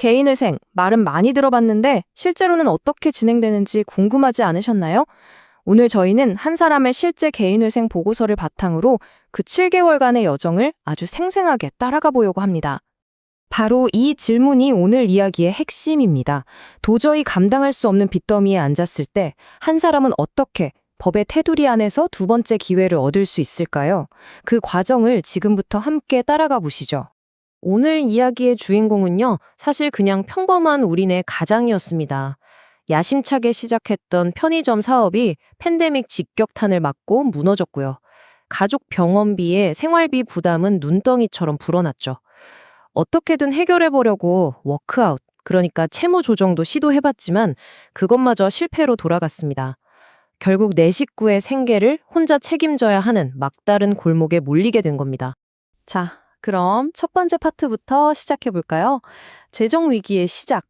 개인회생, 말은 많이 들어봤는데 실제로는 어떻게 진행되는지 궁금하지 않으셨나요? 오늘 저희는 한 사람의 실제 개인회생 보고서를 바탕으로 그 7개월간의 여정을 아주 생생하게 따라가 보려고 합니다. 바로 이 질문이 오늘 이야기의 핵심입니다. 도저히 감당할 수 없는 빚더미에 앉았을 때 한 사람은 어떻게 법의 테두리 안에서 두 번째 기회를 얻을 수 있을까요? 그 과정을 지금부터 함께 따라가 보시죠. 오늘 이야기의 주인공은요, 사실 그냥 평범한 우리네 가장이었습니다. 야심차게 시작했던 편의점 사업이 팬데믹 직격탄을 맞고 무너졌고요. 가족 병원비에 생활비 부담은 눈덩이처럼 불어났죠. 어떻게든 해결해보려고 워크아웃, 그러니까 채무 조정도 시도해봤지만 그것마저 실패로 돌아갔습니다. 결국 내 식구의 생계를 혼자 책임져야 하는 막다른 골목에 몰리게 된 겁니다. 자, 그럼 첫 번째 파트부터 시작해볼까요? 재정 위기의 시작.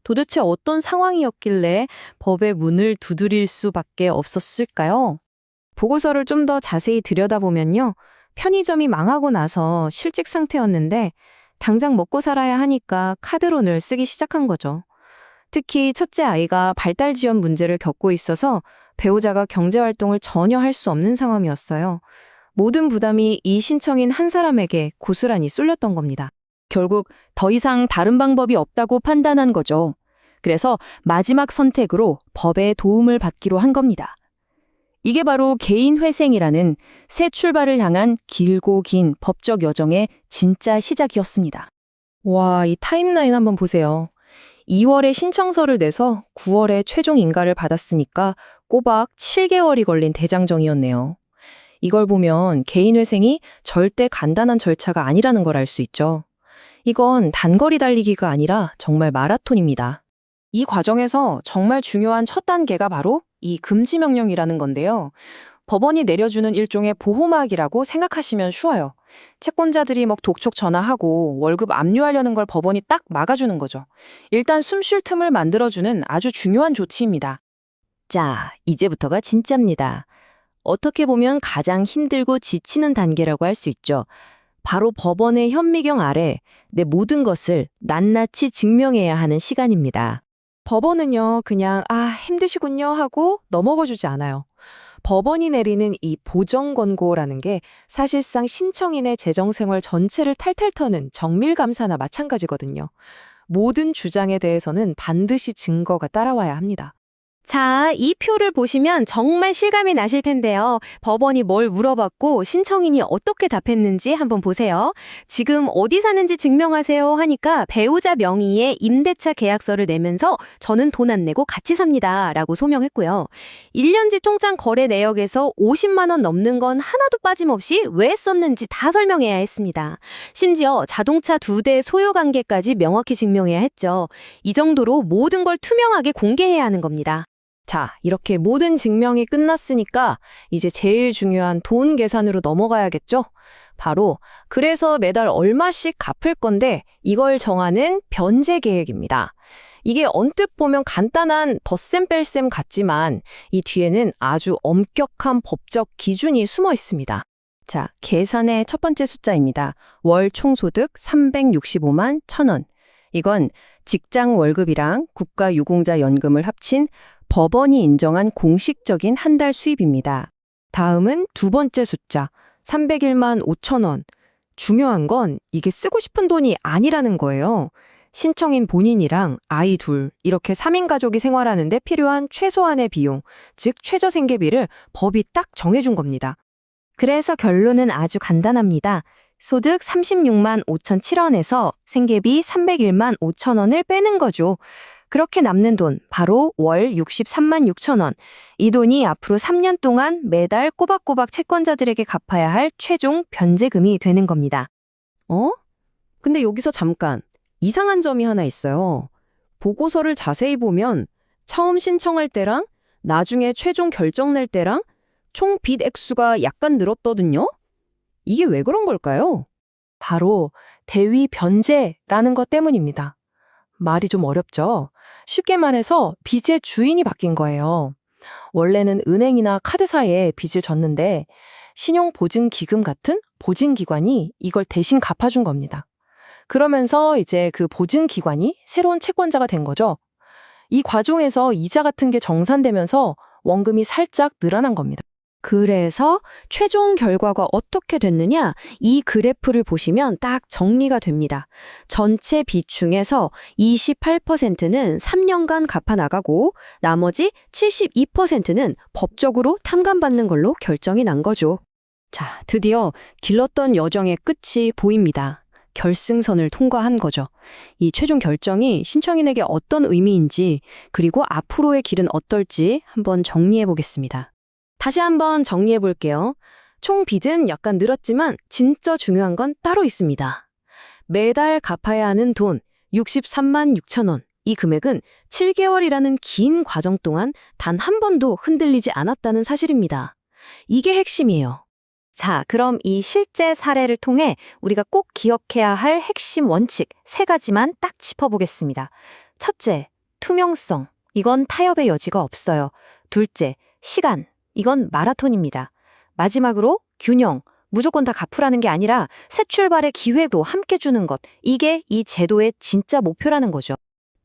도대체 어떤 상황이었길래 법의 문을 두드릴 수밖에 없었을까요? 보고서를 좀 더 자세히 들여다보면요. 편의점이 망하고 나서 실직 상태였는데 당장 먹고 살아야 하니까 카드론을 쓰기 시작한 거죠. 특히 첫째 아이가 발달 지원 문제를 겪고 있어서 배우자가 경제활동을 전혀 할 수 없는 상황이었어요. 모든 부담이 이 신청인 한 사람에게 고스란히 쏠렸던 겁니다. 결국 더 이상 다른 방법이 없다고 판단한 거죠. 그래서 마지막 선택으로 법의 도움을 받기로 한 겁니다. 이게 바로 개인회생이라는 새 출발을 향한 길고 긴 법적 여정의 진짜 시작이었습니다. 와, 이 타임라인 한번 보세요. 2월에 신청서를 내서 9월에 최종 인가를 받았으니까 꼬박 7개월이 걸린 대장정이었네요. 이걸 보면 개인회생이 절대 간단한 절차가 아니라는 걸 알 수 있죠. 이건 단거리 달리기가 아니라 정말 마라톤입니다. 이 과정에서 정말 중요한 첫 단계가 바로 이 금지명령이라는 건데요. 법원이 내려주는 일종의 보호막이라고 생각하시면 쉬워요. 채권자들이 독촉 전화하고 월급 압류하려는 걸 법원이 딱 막아주는 거죠. 일단 숨 쉴 틈을 만들어주는 아주 중요한 조치입니다. 자, 이제부터가 진짜입니다. 어떻게 보면 가장 힘들고 지치는 단계라고 할 수 있죠. 바로 법원의 현미경 아래 내 모든 것을 낱낱이 증명해야 하는 시간입니다. 법원은요, 그냥 힘드시군요 하고 넘어가주지 않아요. 법원이 내리는 이 보정 권고라는 게 사실상 신청인의 재정생활 전체를 탈탈 터는 정밀감사나 마찬가지거든요. 모든 주장에 대해서는 반드시 증거가 따라와야 합니다. 자, 이 표를 보시면 정말 실감이 나실 텐데요. 법원이 뭘 물어봤고 신청인이 어떻게 답했는지 한번 보세요. 지금 어디 사는지 증명하세요 하니까 배우자 명의의 임대차 계약서를 내면서 저는 돈 안 내고 같이 삽니다 라고 소명했고요. 1년지 통장 거래 내역에서 50만 원 넘는 건 하나도 빠짐없이 왜 썼는지 다 설명해야 했습니다. 심지어 자동차 2대 소요 관계까지 명확히 증명해야 했죠. 이 정도로 모든 걸 투명하게 공개해야 하는 겁니다. 자, 이렇게 모든 증명이 끝났으니까 이제 제일 중요한 돈 계산으로 넘어가야겠죠? 바로 그래서 매달 얼마씩 갚을 건데 이걸 정하는 변제 계획입니다. 이게 언뜻 보면 간단한 덧셈 뺄셈 같지만 이 뒤에는 아주 엄격한 법적 기준이 숨어 있습니다. 자, 계산의 첫 번째 숫자입니다. 월 총소득 365만 1,000원. 이건 직장 월급이랑 국가유공자 연금을 합친 법원이 인정한 공식적인 한 달 수입입니다. 다음은 두 번째 숫자, 301만 5천 원. 중요한 건 이게 쓰고 싶은 돈이 아니라는 거예요. 신청인 본인이랑 아이 둘, 이렇게 3인 가족이 생활하는데 필요한 최소한의 비용, 즉 최저생계비를 법이 딱 정해준 겁니다. 그래서 결론은 아주 간단합니다. 소득 36만 5,007원에서 생계비 301만 5천 원을 빼는 거죠. 그렇게 남는 돈, 바로 월 63만 6천 원. 이 돈이 앞으로 3년 동안 매달 꼬박꼬박 채권자들에게 갚아야 할 최종 변제금이 되는 겁니다. 근데 여기서 잠깐 이상한 점이 하나 있어요. 보고서를 자세히 보면 처음 신청할 때랑 나중에 최종 결정 낼 때랑 총 빚 액수가 약간 늘었거든요? 이게 왜 그런 걸까요? 바로 대위 변제라는 것 때문입니다. 말이 좀 어렵죠? 쉽게 말해서 빚의 주인이 바뀐 거예요. 원래는 은행이나 카드사에 빚을 졌는데 신용보증기금 같은 보증기관이 이걸 대신 갚아준 겁니다. 그러면서 이제 그 보증기관이 새로운 채권자가 된 거죠. 이 과정에서 이자 같은 게 정산되면서 원금이 살짝 늘어난 겁니다. 그래서 최종 결과가 어떻게 됐느냐? 이 그래프를 보시면 딱 정리가 됩니다. 전체 비중에서 28%는 3년간 갚아 나가고 나머지 72%는 법적으로 탕감받는 걸로 결정이 난 거죠. 자, 드디어 길렀던 여정의 끝이 보입니다. 결승선을 통과한 거죠. 이 최종 결정이 신청인에게 어떤 의미인지 그리고 앞으로의 길은 어떨지 한번 정리해 보겠습니다. 다시 한번 정리해 볼게요. 총 빚은 약간 늘었지만 진짜 중요한 건 따로 있습니다. 매달 갚아야 하는 돈 63만 6천 원. 이 금액은 7개월이라는 긴 과정 동안 단 한 번도 흔들리지 않았다는 사실입니다. 이게 핵심이에요. 자, 그럼 이 실제 사례를 통해 우리가 꼭 기억해야 할 핵심 원칙 3가지만 딱 짚어보겠습니다. 첫째, 투명성. 이건 타협의 여지가 없어요. 둘째, 시간. 이건 마라톤입니다. 마지막으로 균형. 무조건 다 갚으라는 게 아니라 새 출발의 기회도 함께 주는 것. 이게 이 제도의 진짜 목표라는 거죠.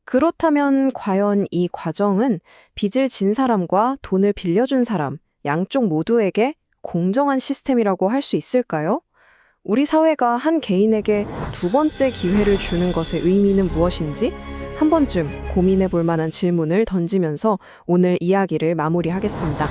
그렇다면 과연 이 과정은 빚을 진 사람과 돈을 빌려준 사람, 양쪽 모두에게 공정한 시스템이라고 할 수 있을까요? 우리 사회가 한 개인에게 두 번째 기회를 주는 것의 의미는 무엇인지 한 번쯤 고민해 볼 만한 질문을 던지면서 오늘 이야기를 마무리하겠습니다.